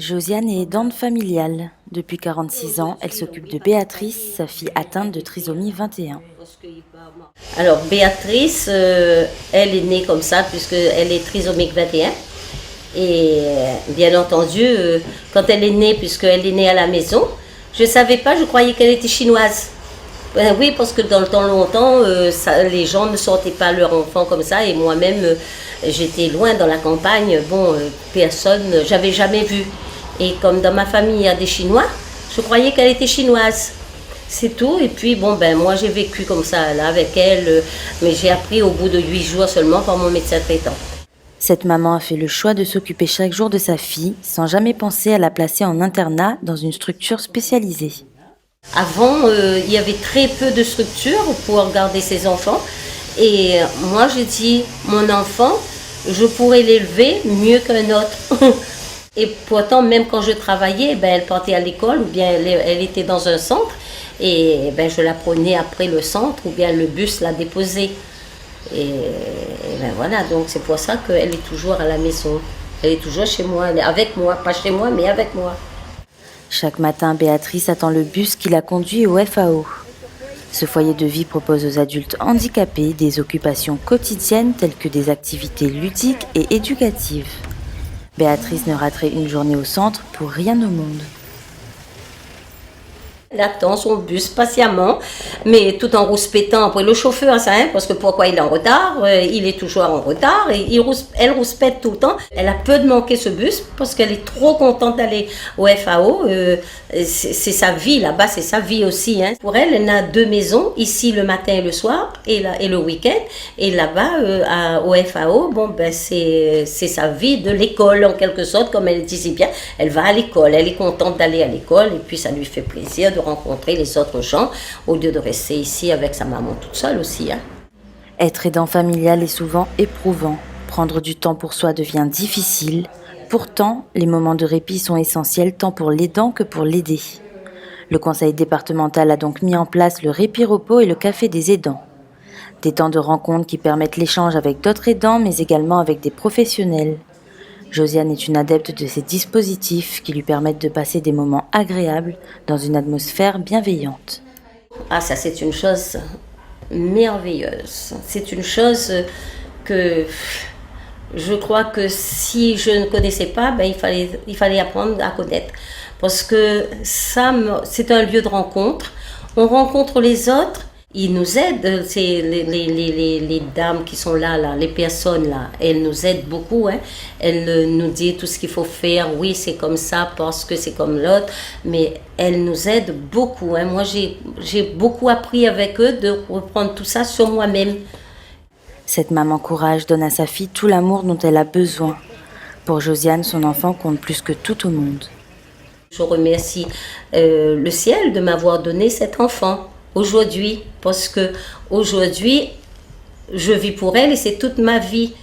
Josiane est aidante familiale. Depuis 46 ans, elle s'occupe de Béatrice, sa fille atteinte de trisomie 21. Alors Béatrice, elle est née comme ça puisqu'elle est trisomique 21. Et bien entendu, quand elle est née, puisqu'elle est née à la maison, je ne savais pas, je croyais qu'elle était chinoise. Oui, parce que dans le temps longtemps, les gens ne sortaient pas leur enfant comme ça. Et moi-même, j'étais loin dans la campagne. Bon, personne, j'avais jamais vu. Et comme dans ma famille, il y a des Chinois, je croyais qu'elle était chinoise. C'est tout. Et puis, bon, ben, moi, j'ai vécu comme ça, là, avec elle. Mais j'ai appris au bout de 8 jours seulement par mon médecin traitant. Cette maman a fait le choix de s'occuper chaque jour de sa fille, sans jamais penser à la placer en internat dans une structure spécialisée. Avant, il y avait très peu de structures pour garder ses enfants. Et moi, j'ai dit, mon enfant, je pourrais l'élever mieux qu'un autre. Et pourtant, même quand je travaillais, ben, elle partait à l'école ou bien elle était dans un centre. Et ben, je la prenais après le centre ou bien le bus la déposait. Et ben voilà, donc c'est pour ça qu'elle est toujours à la maison. Elle est toujours chez moi, elle est avec moi, pas chez moi, mais avec moi. Chaque matin, Béatrice attend le bus qui la conduit au FAO. Ce foyer de vie propose aux adultes handicapés des occupations quotidiennes telles que des activités ludiques et éducatives. Béatrice ne raterait une journée au centre pour rien au monde. Elle attend son bus patiemment, mais tout en rouspétant après le chauffeur, ça, hein, parce que pourquoi il est en retard, il est toujours en retard, et elle rouspète tout le temps. Elle a peur de manquer ce bus, parce qu'elle est trop contente d'aller au FAO, c'est sa vie, là-bas c'est sa vie aussi. Hein. Pour elle, elle a 2 maisons, ici le matin et le soir, et le week-end, et là-bas au FAO, bon, ben, c'est sa vie de l'école en quelque sorte, comme elle dit si bien, elle va à l'école, elle est contente d'aller à l'école, et puis ça lui fait plaisir de rencontrer les autres gens au lieu de rester ici avec sa maman toute seule aussi. Hein. Être aidant familial est souvent éprouvant. Prendre du temps pour soi devient difficile. Pourtant, les moments de répit sont essentiels tant pour l'aidant que pour l'aider. Le conseil départemental a donc mis en place le répit-repos et le café des aidants. Des temps de rencontre qui permettent l'échange avec d'autres aidants mais également avec des professionnels. Josiane est une adepte de ces dispositifs qui lui permettent de passer des moments agréables dans une atmosphère bienveillante. Ah, ça c'est une chose merveilleuse. C'est une chose que je crois que si je ne connaissais pas, ben, il fallait apprendre à connaître. Parce que ça, c'est un lieu de rencontre. On rencontre les autres. Ils nous aident, c'est les dames qui sont là, les personnes là, elles nous aident beaucoup. Hein. Elles nous disent tout ce qu'il faut faire. Oui, c'est comme ça parce que c'est comme l'autre. Mais elles nous aident beaucoup. Hein. Moi, j'ai beaucoup appris avec eux de reprendre tout ça sur moi-même. Cette maman courage donne à sa fille tout l'amour dont elle a besoin. Pour Josiane, son enfant compte plus que tout au monde. Je remercie le ciel de m'avoir donné cet enfant aujourd'hui, parce que aujourd'hui, je vis pour elle et c'est toute ma vie.